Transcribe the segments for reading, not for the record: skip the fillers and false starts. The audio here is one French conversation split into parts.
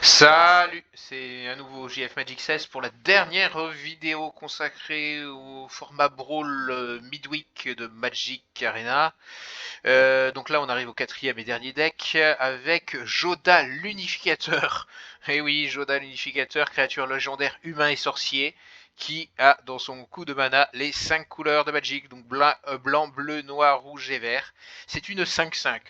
Salut, c'est à nouveau JF Magic 16 pour la dernière vidéo consacrée au format Brawl Midweek de Magic Arena. Donc là on arrive au quatrième et dernier deck avec Joda l'Unificateur. Et oui, Joda l'Unificateur, créature légendaire humain et sorcier, qui a dans son coup de mana les 5 couleurs de Magic, donc blanc, bleu, noir, rouge et vert. C'est une 5/5.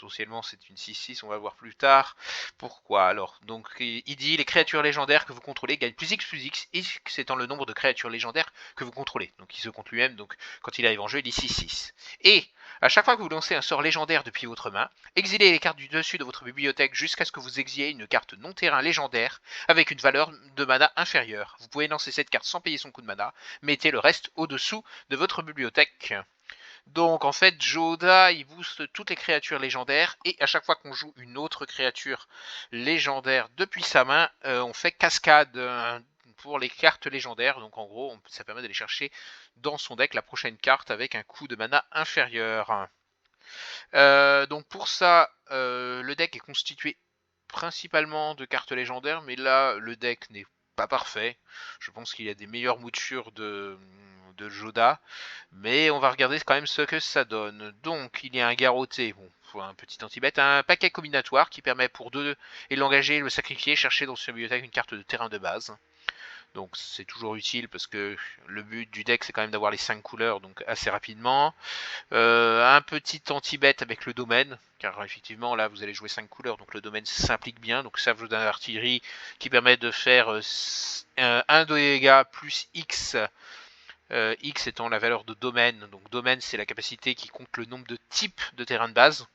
Potentiellement c'est une 6/6, on va voir plus tard. Pourquoi alors? Donc il dit les créatures légendaires que vous contrôlez gagnent plus X, X étant le nombre de créatures légendaires que vous contrôlez. Donc il se compte lui-même, donc quand il arrive en jeu, il dit 6/6. Et à chaque fois que vous lancez un sort légendaire depuis votre main, exilez les cartes du dessus de votre bibliothèque jusqu'à ce que vous exiliez une carte non-terrain légendaire avec une valeur de mana inférieure. Vous pouvez lancer cette carte sans payer son coût de mana, mettez le reste au-dessous de votre bibliothèque. Donc en fait, Joda, il booste toutes les créatures légendaires, et à chaque fois qu'on joue une autre créature légendaire depuis sa main, on fait cascade pour les cartes légendaires. Donc en gros, ça permet d'aller chercher dans son deck la prochaine carte avec un coût de mana inférieur. Donc pour ça, le deck est constitué principalement de cartes légendaires, mais là, le deck n'est pas parfait. Je pense qu'il y a des meilleures moutures de Joda, mais on va regarder quand même ce que ça donne. Donc, il y a un garrotté, bon, un petit anti-bête, un paquet combinatoire qui permet pour 2 et l'engager, le sacrifier, chercher dans sa bibliothèque une carte de terrain de base. Donc c'est toujours utile parce que le but du deck c'est quand même d'avoir les 5 couleurs donc assez rapidement. Un petit anti-bête avec le domaine, car effectivement là vous allez jouer 5 couleurs, donc le domaine s'implique bien, donc ça vous donne l'artillerie qui permet de faire 1 dégâts plus X, X étant la valeur de domaine, donc domaine c'est la capacité qui compte le nombre de types de terrain de base,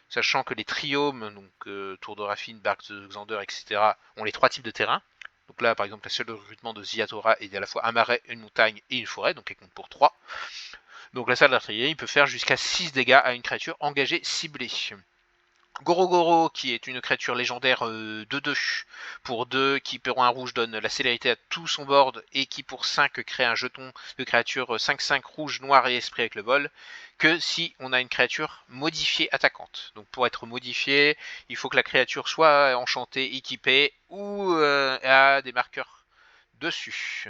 sachant que les triomes, donc Tour de Raffine, Barque de Xander, etc., ont les 3 types de terrain. Donc là, par exemple, la seule recrutement de Ziatora est à la fois un marais, une montagne et une forêt, donc elle compte pour 3. Donc la salle d'artillerie peut faire jusqu'à 6 dégâts à une créature engagée ciblée. Gorogoro, qui est une créature légendaire de 2 pour 2, qui pour un rouge donne la célérité à tout son board, et qui pour 5 crée un jeton de créature 5/5 rouge, noir et esprit avec le vol, que si on a une créature modifiée attaquante. Donc pour être modifiée, il faut que la créature soit enchantée, équipée, ou a des marqueurs dessus.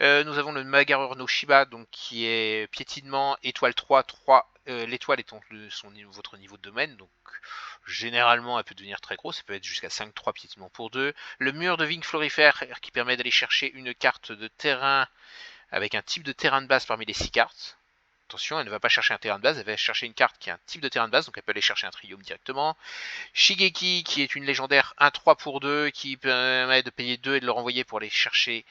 Nous avons le Magareur no Shiba, donc qui est piétinement, étoile 3, 3, l'étoile étant votre niveau de domaine, donc généralement elle peut devenir très grosse, ça peut être jusqu'à 5-3 piétinement pour 2. Le mur de Vigne Florifère qui permet d'aller chercher une carte de terrain avec un type de terrain de base parmi les 6 cartes. Attention, elle ne va pas chercher un terrain de base, elle va chercher une carte qui a un type de terrain de base, donc elle peut aller chercher un triome directement. Shigeki, qui est une légendaire 1-3 pour 2, qui permet de payer 2 et de le renvoyer pour aller chercher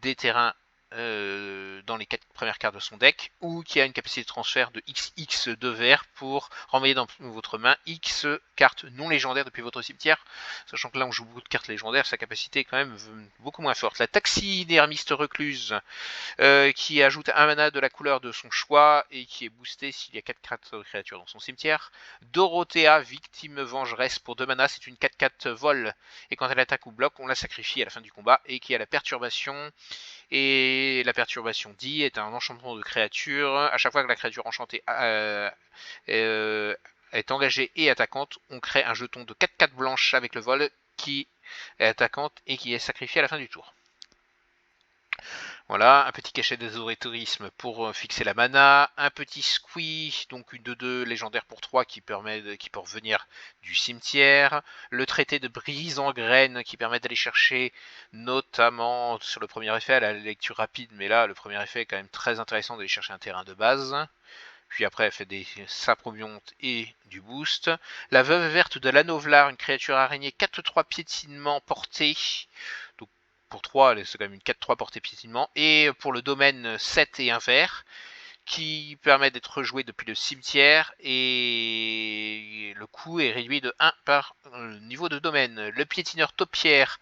des terrains dans les 4 premières cartes de son deck, ou qui a une capacité de transfert de XX de vert pour renvoyer dans votre main X cartes non légendaires depuis votre cimetière, sachant que là on joue beaucoup de cartes légendaires, sa capacité est quand même beaucoup moins forte. La taxidermiste recluse, qui ajoute un mana de la couleur de son choix et qui est boosté s'il y a 4 créatures dans son cimetière. Dorothea, victime vengeresse pour 2 mana, c'est une 4/4 vol, et quand elle attaque ou bloque, on la sacrifie à la fin du combat, et qui a la perturbation. Et la perturbation dit est un enchantement de créature. À chaque fois que la créature enchantée est engagée et attaquante, on crée un jeton de 4/4 blanche avec le vol qui est attaquante et qui est sacrifié à la fin du tour. Voilà, un petit cachet d'ésotérisme pour fixer la mana, un petit squee, donc une 2/2 légendaire pour 3 qui peut revenir du cimetière, le traité de brise en graines qui permet d'aller chercher notamment sur le premier effet à la lecture rapide, mais là le premier effet est quand même très intéressant d'aller chercher un terrain de base. Puis après, elle fait des saprobiontes et du boost. La veuve verte de l'Anovlar, une créature araignée 4/3 piétinement portée. Donc pour 3, c'est quand même une 4/3 portée piétinement. Et pour le domaine 7 et un vert, qui permet d'être joué depuis le cimetière, et le coût est réduit de 1 par niveau de domaine. Le piétineur taupière,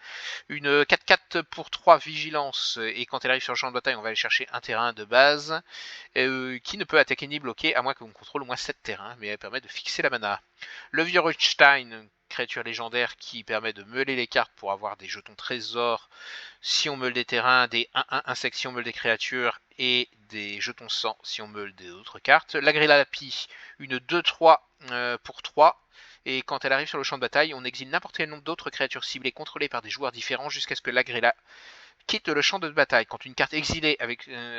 une 4/4 pour 3 vigilance, et quand elle arrive sur le champ de bataille, on va aller chercher un terrain de base, qui ne peut attaquer ni bloquer à moins que l'on contrôle au moins 7 terrains, mais elle permet de fixer la mana. Le vieux Rothstein, créature légendaire qui permet de meuler les cartes pour avoir des jetons trésors si on meule des terrains, des 1/1 insectes si on meule des créatures, et des jetons sang si on meule des autres cartes. La Grillapie, une 2/3 pour 3, Et quand elle arrive sur le champ de bataille, on exile n'importe quel nombre d'autres créatures ciblées contrôlées par des joueurs différents jusqu'à ce que l'Agrella quitte le champ de bataille. Quand une carte exilée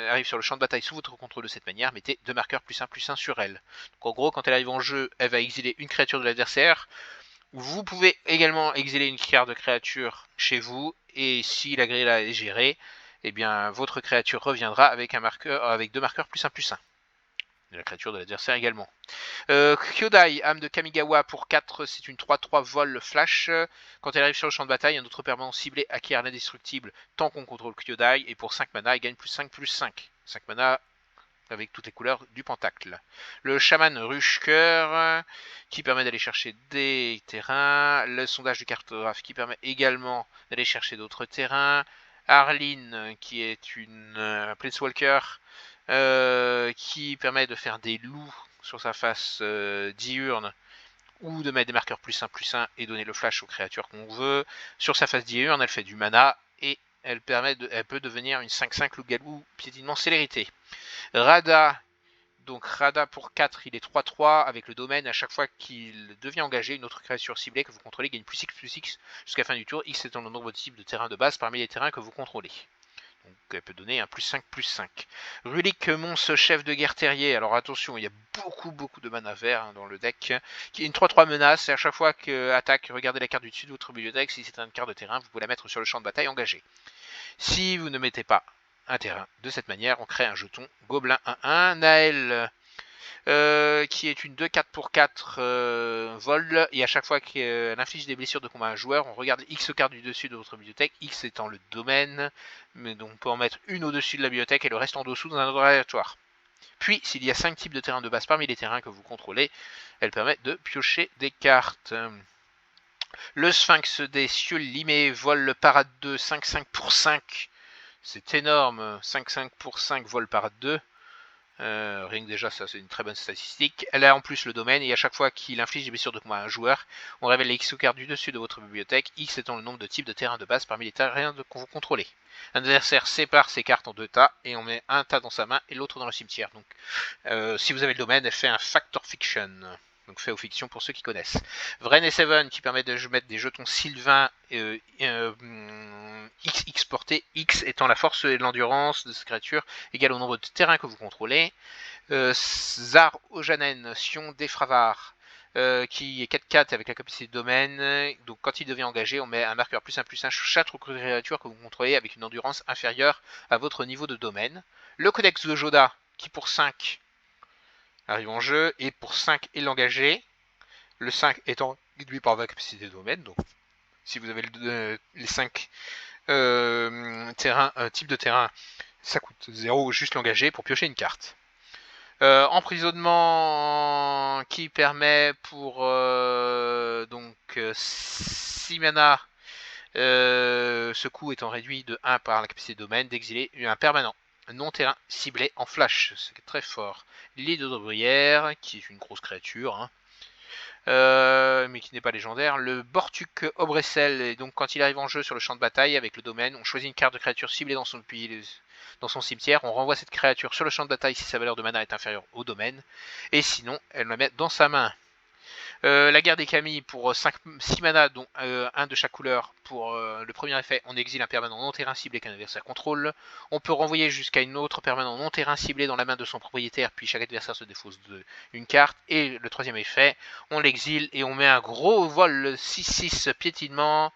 arrive sur le champ de bataille sous votre contrôle de cette manière, mettez 2 marqueurs +1/+1 sur elle. Donc en gros, quand elle arrive en jeu, elle va exiler une créature de l'adversaire. Vous pouvez également exiler une carte de créature chez vous, et si la grille est gérée, eh bien votre créature reviendra avec 2 marqueurs +1/+1. La créature de l'adversaire également. Kyodai, âme de Kamigawa pour 4, c'est une 3-3 vol flash. Quand elle arrive sur le champ de bataille, un autre permanent ciblé acquiert l'indestructible tant qu'on contrôle Kyodai, et pour 5 mana, elle gagne +5/+5. 5 mana avec toutes les couleurs du pentacle. Le chaman Rushker, qui permet d'aller chercher des terrains. Le sondage du cartographe, qui permet également d'aller chercher d'autres terrains. Arline, qui est une Planeswalker, qui permet de faire des loups sur sa face diurne, ou de mettre des marqueurs +1/+1 et donner le flash aux créatures qu'on veut. Sur sa face diurne, elle fait du mana, et elle peut devenir une 5/5 loup-galou piétinement célérité. Rada, donc Rada pour 4, il est 3-3 avec le domaine. À chaque fois qu'il devient engagé, une autre créature ciblée que vous contrôlez gagne +X/+X jusqu'à la fin du tour. X étant le nombre de types de terrains de base parmi les terrains que vous contrôlez. Donc elle peut donner un +5/+5. Rulik Mons, chef de guerre terrier. Alors attention, il y a beaucoup de mana vert dans le deck. Qui est une 3-3 menace. Et à chaque fois que attaque, regardez la carte du dessus de votre bibliothèque. Si c'est une carte de terrain, vous pouvez la mettre sur le champ de bataille engagé. Si vous ne mettez pas un terrain de cette manière, on crée un jeton Gobelin 1-1. Naël, qui est une 2-4 pour 4 vol, et à chaque fois qu'elle inflige des blessures de combat à un joueur, on regarde X cartes du dessus de votre bibliothèque, X étant le domaine, mais donc on peut en mettre une au-dessus de la bibliothèque et le reste en dessous dans un ordre aléatoire. Puis, s'il y a 5 types de terrains de base parmi les terrains que vous contrôlez, elle permet de piocher des cartes. Le Sphinx des cieux limés, vol parade 2, 5/5 pour 5. C'est énorme, 5/5 pour 5 vol parade 2. Rien que déjà, ça c'est une très bonne statistique. Elle a en plus le domaine, et à chaque fois qu'il inflige des blessures de combat à un joueur, on révèle les X cartes du dessus de votre bibliothèque, X étant le nombre de types de terrains de base parmi les terrains que vous contrôlez. L'adversaire sépare ses cartes en 2 tas, et on met un tas dans sa main et l'autre dans le cimetière. Donc, si vous avez le domaine, elle fait un Factor Fiction. Donc fait aux fictions pour ceux qui connaissent. Vren et Seven, qui permet de mettre des jetons Sylvain XX portée, X étant la force et l'endurance de cette créature, égale au nombre de terrains que vous contrôlez. Zar Ojanen, Sion Defravar, qui est 4/4 avec la capacité de domaine. Donc quand il devient engagé, on met un marqueur +1/+1 sur chaque créature que vous contrôlez avec une endurance inférieure à votre niveau de domaine. Le Codex de Joda, qui pour 5 arrive en jeu, et pour 5 est l'engagé. Le 5 étant réduit par la capacité de domaine. Donc si vous avez les 5 types de terrain, ça coûte 0 juste l'engagé pour piocher une carte. Emprisonnement, qui permet pour donc 6 mana, ce coût étant réduit de 1 par la capacité de domaine, d'exiler un permanent non-terrain ciblé en flash, c'est très fort. L'île de Bruyère, qui est une grosse créature, hein, mais qui n'est pas légendaire. Le Bortuk Obressel, et donc quand il arrive en jeu sur le champ de bataille avec le domaine, on choisit une carte de créature ciblée dans son cimetière, on renvoie cette créature sur le champ de bataille si sa valeur de mana est inférieure au domaine, et sinon elle la met dans sa main. La guerre des Camilles pour 6 mana, dont un de chaque couleur. Pour le premier effet, on exile un permanent non-terrain ciblé qu'un adversaire contrôle. On peut renvoyer jusqu'à une autre permanent non-terrain ciblé dans la main de son propriétaire, puis chaque adversaire se défausse d'une carte. Et le troisième effet, on l'exile et on met un gros vol 6/6 piétinement.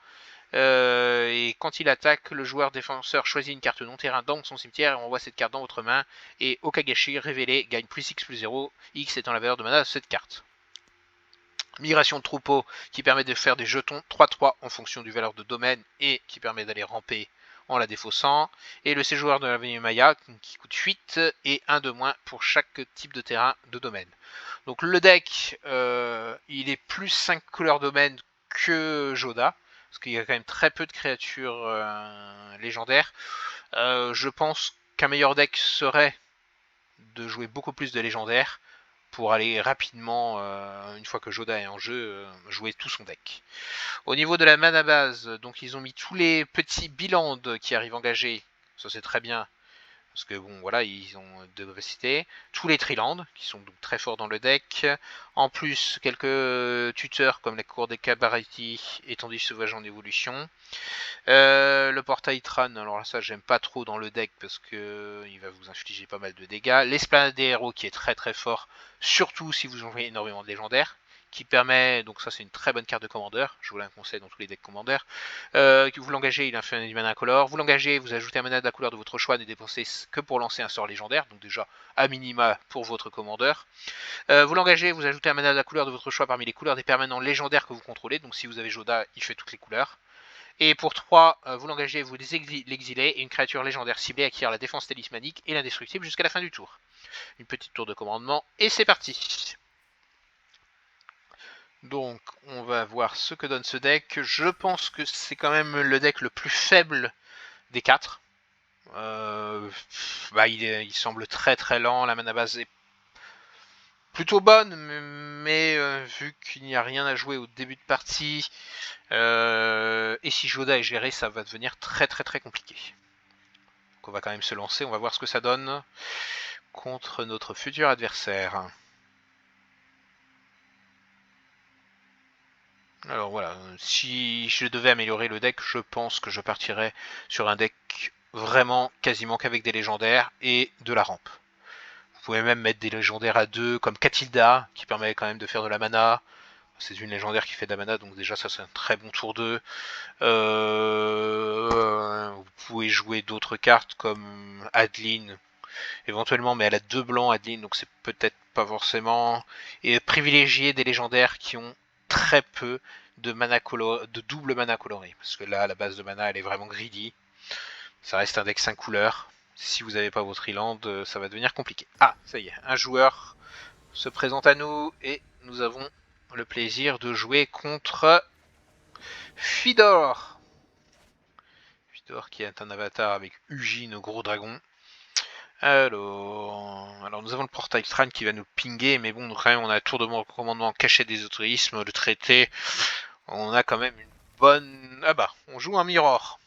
Et quand il attaque, le joueur défenseur choisit une carte non-terrain dans son cimetière et on renvoie cette carte dans votre main. Et Okagashi révélé gagne +X/+0, X étant la valeur de mana de cette carte. Migration de troupeau, qui permet de faire des jetons 3/3 en fonction du valeur de domaine et qui permet d'aller ramper en la défaussant. Et le séjour de l'avenue Maya, qui coûte 8 et 1 de moins pour chaque type de terrain de domaine. Donc le deck, il est plus 5 couleurs domaine que Joda, parce qu'il y a quand même très peu de créatures légendaires. Je pense qu'un meilleur deck serait de jouer beaucoup plus de légendaires pour aller rapidement, une fois que Joda est en jeu, jouer tout son deck. Au niveau de la mana base, donc ils ont mis tous les petits bilans qui arrivent engagés, ça c'est très bien. parce que bon voilà, ils ont de capacités. Tous les Triland, qui sont donc très forts dans le deck. En plus, quelques tuteurs comme la cour des Cabareti, étendue sauvage en évolution. Le portail Tran, alors là, ça j'aime pas trop dans le deck parce que il va vous infliger pas mal de dégâts. L'Esplanade des héros qui est très très fort, surtout si vous envoyez énormément de légendaires, qui permet, donc ça c'est une très bonne carte de commandeur, je vous la conseille dans tous les decks commandeurs. Vous l'engagez, il inflige du mana incolore. Vous l'engagez, vous ajoutez un mana de la couleur de votre choix, ne dépensez que pour lancer un sort légendaire, donc déjà à minima pour votre commandeur. Vous l'engagez, vous ajoutez un mana de la couleur de votre choix parmi les couleurs des permanents légendaires que vous contrôlez, donc si vous avez Joda, il fait toutes les couleurs. Et pour 3, vous l'engagez, vous l'exilez, et une créature légendaire ciblée acquiert la défense talismanique et l'indestructible jusqu'à la fin du tour. Une petite tour de commandement, et c'est parti. Donc, on va voir ce que donne ce deck. Je pense que c'est quand même le deck le plus faible des 4. Il semble très très lent, la mana base est plutôt bonne, mais vu qu'il n'y a rien à jouer au début de partie, et si Joda est géré, ça va devenir très très très compliqué. Donc on va quand même se lancer, on va voir ce que ça donne contre notre futur adversaire. Alors voilà, si je devais améliorer le deck, je pense que je partirais sur un deck vraiment quasiment qu'avec des légendaires et de la rampe. Vous pouvez même mettre des légendaires à 2 comme Katilda, qui permet quand même de faire de la mana. C'est une légendaire qui fait de la mana, donc déjà ça c'est un très bon tour 2. Vous pouvez jouer d'autres cartes comme Adeline, éventuellement, mais elle a 2 blancs Adeline, donc c'est peut-être pas forcément. Et privilégier des légendaires qui ont très peu de double mana coloré, parce que là la base de mana elle est vraiment greedy. Ça reste un deck 5 couleurs. Si vous n'avez pas votre Island, ça va devenir compliqué. Ah, ça y est, un joueur se présente à nous et nous avons le plaisir de jouer contre Fidor. Fidor qui est un avatar avec Ugin, gros dragon. Alors nous avons le portail Tran qui va nous pinguer, mais bon, quand même, on a tour de commandement, cachet des autorismes, le traité. On a quand même une bonne. Ah bah, on joue un mirror.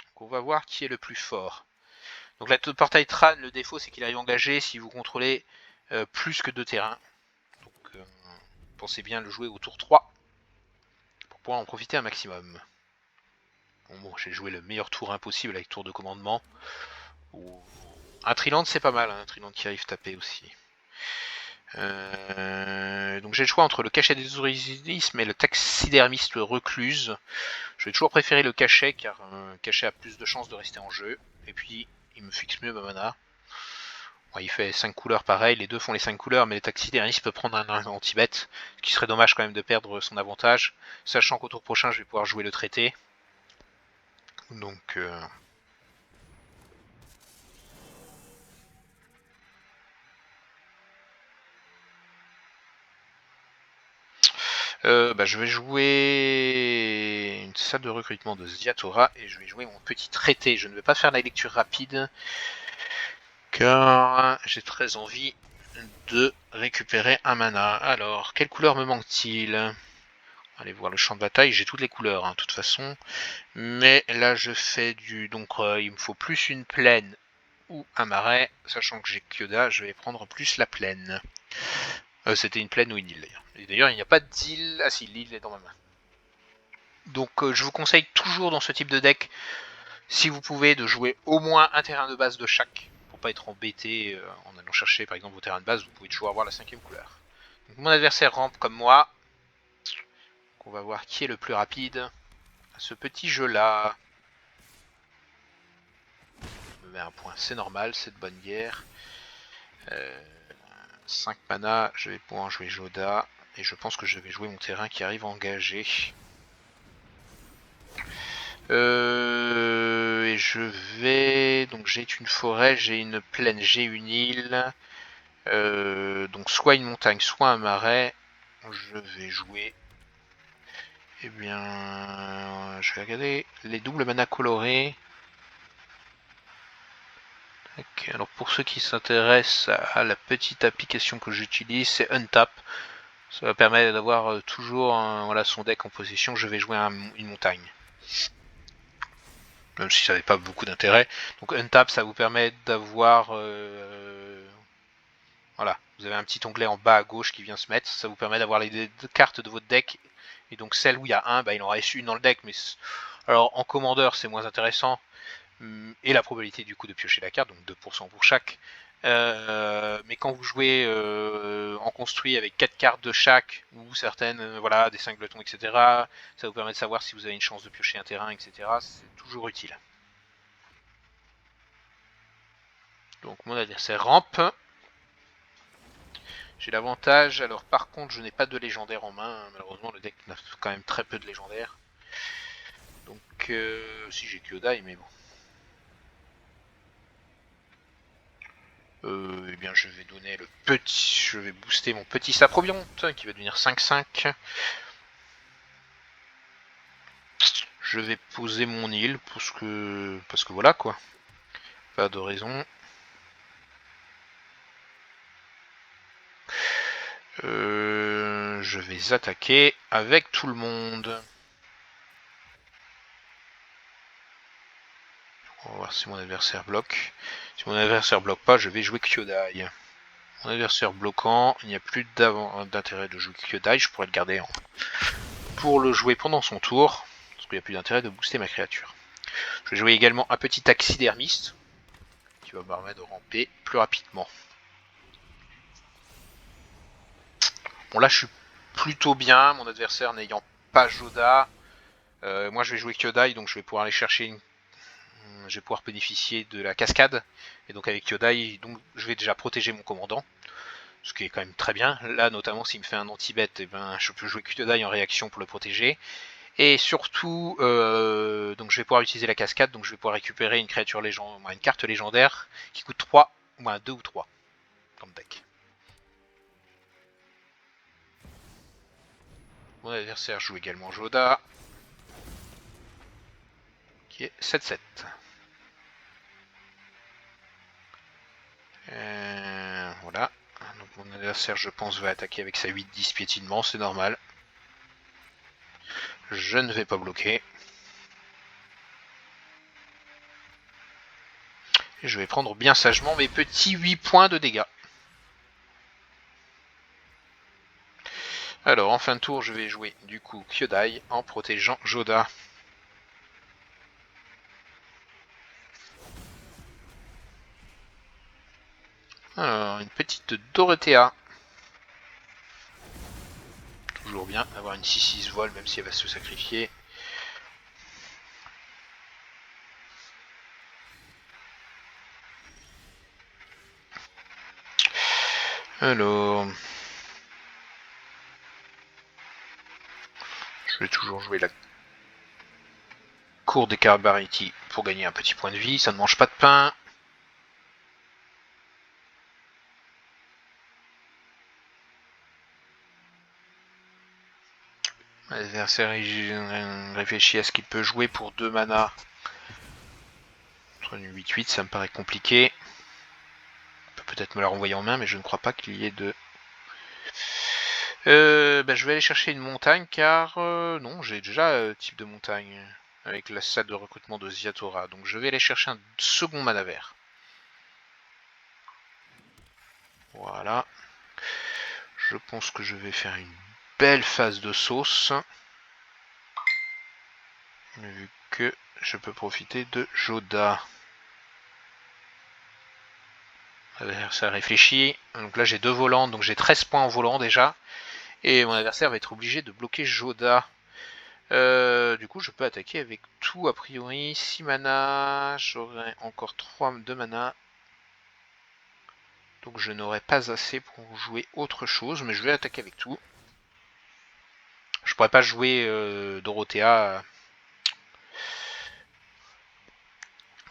Donc on va voir qui est le plus fort. Donc le portail Tran, le défaut c'est qu'il arrive engagé si vous contrôlez plus que 2 terrains. Donc pensez bien le jouer au tour 3 pour pouvoir en profiter un maximum. Bon, j'ai joué le meilleur tour impossible avec tour de commandement. Un Triland c'est pas mal, hein, un Triland qui arrive taper aussi. Donc j'ai le choix entre le cachet des autorismes et le taxidermiste recluse. Je vais toujours préférer le cachet car un cachet a plus de chances de rester en jeu. Et puis il me fixe mieux ma mana. Bon, il fait 5 couleurs pareil, les deux font les 5 couleurs, mais le taxidermiste peut prendre un anti-bet, ce qui serait dommage quand même de perdre son avantage, sachant qu'au tour prochain je vais pouvoir jouer le traité. Donc je vais jouer une salle de recrutement de Ziatora et je vais jouer mon petit traité. Je ne vais pas faire la lecture rapide car j'ai très envie de récupérer un mana. Alors, quelle couleur me manque-t-il? Allez voir le champ de bataille, j'ai toutes les couleurs, hein, de toute façon. Mais là, je fais du... Donc, il me faut plus une plaine ou un marais. Sachant que j'ai Kyoda, je vais prendre plus la plaine. C'était une plaine ou une île, d'ailleurs. Et d'ailleurs, il n'y a pas d'île... Ah si, l'île est dans ma main. Donc, je vous conseille toujours dans ce type de deck, si vous pouvez, de jouer au moins un terrain de base de chaque. Pour pas être embêté en allant chercher, par exemple, vos terrains de base, vous pouvez toujours avoir la 5ème couleur. Donc, mon adversaire rampe comme moi. On va voir qui est le plus rapide à ce petit jeu-là. Je me mets un point, c'est normal, c'est de bonne guerre. 5 mana, je vais pouvoir jouer Joda. Et je pense que je vais jouer mon terrain qui arrive engagé. Et je vais... Donc j'ai une forêt, j'ai une plaine, j'ai une île. Donc soit une montagne, soit un marais. Je vais jouer... Eh bien... Je vais regarder les doubles mana colorés. Okay, alors pour ceux qui s'intéressent à la petite application que j'utilise, c'est Untap. Ça va permettre d'avoir toujours voilà, son deck en position. Je vais jouer une montagne. même si ça n'avait pas beaucoup d'intérêt. Donc untap, ça vous permet d'avoir... voilà, vous avez un petit onglet en bas à gauche qui vient se mettre, ça vous permet d'avoir les deux cartes de votre deck, et donc celle où il y a un, bah, il en reste une dans le deck, mais alors en commandeur c'est moins intéressant, et la probabilité du coup de piocher la carte, donc 2% pour chaque. Mais quand vous jouez en construit avec 4 cartes de chaque, ou certaines, voilà, des cingletons, etc., ça vous permet de savoir si vous avez une chance de piocher un terrain, etc. C'est toujours utile. Donc mon adversaire rampe. J'ai l'avantage, alors par contre je n'ai pas de légendaire en main, malheureusement le deck n'a quand même très peu de légendaires. Donc si j'ai Kyodai, mais bon. Eh bien je vais donner le petit, je vais booster mon petit Saprobionte qui va devenir 5-5. Je vais poser mon île parce que voilà quoi. Pas de raison. Je vais attaquer avec tout le monde. On va voir si mon adversaire bloque. Si mon adversaire bloque pas, je vais jouer Kyodai. Mon adversaire bloquant, il n'y a plus d'intérêt de jouer Kyodai, je pourrais le garder pour le jouer pendant son tour, parce qu'il n'y a plus d'intérêt de booster ma créature. Je vais jouer également un petit taxidermiste, qui va me permettre de ramper plus rapidement. Bon là je suis plutôt bien, mon adversaire n'ayant pas Joda. Moi je vais jouer Kyodai, donc je vais pouvoir aller chercher je vais pouvoir bénéficier de la cascade. Et donc avec Kyodai, donc, je vais déjà protéger mon commandant. Ce qui est quand même très bien. Là, notamment, s'il me fait un anti-bet, eh ben, je peux jouer Kyodai en réaction pour le protéger. Et surtout, donc je vais pouvoir utiliser la cascade, donc je vais pouvoir récupérer une créature légendaire, une carte légendaire qui coûte 3, ou 2 ou 3 dans le deck. Mon adversaire joue également Joda, qui est 7-7. Voilà. Donc mon adversaire, je pense, va attaquer avec sa 8-10 piétinement, c'est normal. Je ne vais pas bloquer. Et je vais prendre bien sagement mes petits 8 points de dégâts. Alors, en fin de tour, je vais jouer du coup Kyodai en protégeant Joda. Alors, une petite Dorothea. Toujours bien d'avoir une 6-6 voile, même si elle va se sacrifier. Alors, je vais toujours jouer la cour des Carbariti pour gagner un petit point de vie. Ça ne mange pas de pain. L'adversaire réfléchit à ce qu'il peut jouer pour 2 mana. Sur une 8-8, ça me paraît compliqué. On peut peut-être me la renvoyer en main, mais je ne crois pas qu'il y ait de... je vais aller chercher une montagne, car... non, j'ai déjà type de montagne, avec la salle de recrutement de Ziatora. Donc je vais aller chercher un second mana vert. Voilà. Je pense que je vais faire une belle phase de sauce. Vu que je peux profiter de Joda. L'adversaire réfléchit. Donc là j'ai 2 volants, donc j'ai 13 points en volant déjà. Et mon adversaire va être obligé de bloquer Joda. Du coup je peux attaquer avec tout a priori. 6 mana. J'aurai encore 2 mana. Donc je n'aurai pas assez pour jouer autre chose. Mais je vais attaquer avec tout. Je pourrais pas jouer Dorothea.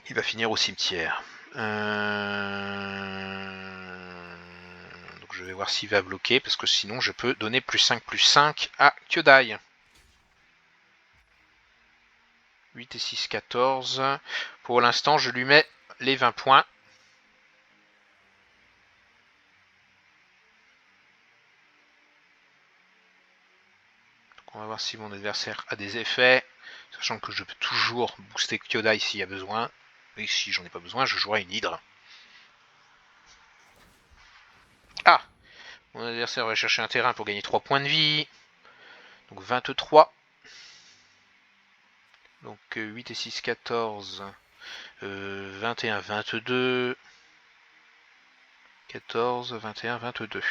Il va finir au cimetière. Donc je vais voir s'il va bloquer, parce que sinon je peux donner +5/+5 à Kyodai. 8 et 6, 14. Pour l'instant, je lui mets les 20 points. Donc on va voir si mon adversaire a des effets. Sachant que je peux toujours booster Kyodai s'il y a besoin. Et si j'en ai pas besoin, je jouerai une hydre. Ah! Mon adversaire va chercher un terrain pour gagner 3 points de vie. Donc 23. Donc 8 et 6, 14. 21, 22. 14, 21, 22.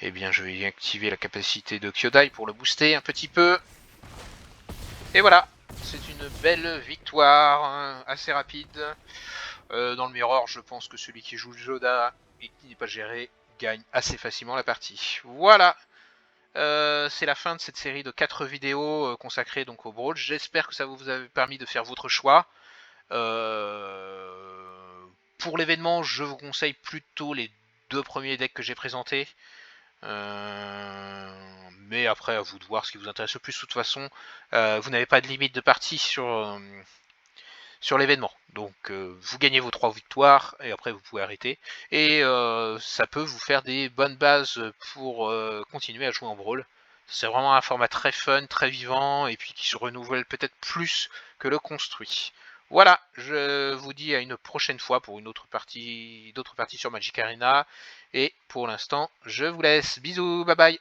Eh bien, je vais activer la capacité de Kyodai pour le booster un petit peu. Et voilà, c'est une belle victoire, hein, assez rapide. Dans le mirror, je pense que celui qui joue Joda et qui n'est pas géré gagne assez facilement la partie. Voilà, c'est la fin de cette série de 4 vidéos consacrées donc au Brawl. J'espère que ça vous a permis de faire votre choix. Pour l'événement, je vous conseille plutôt les 2 premiers decks que j'ai présentés. Mais après, à vous de voir ce qui vous intéresse le plus. De toute façon, vous n'avez pas de limite de partie sur l'événement. Donc vous gagnez vos 3 victoires et après vous pouvez arrêter. Et ça peut vous faire des bonnes bases pour continuer à jouer en Brawl. C'est vraiment un format très fun, très vivant et puis qui se renouvelle peut-être plus que le construit. Voilà, je vous dis à une prochaine fois pour une autre partie, d'autres parties sur Magic Arena. Et pour l'instant, je vous laisse. Bisous, bye bye.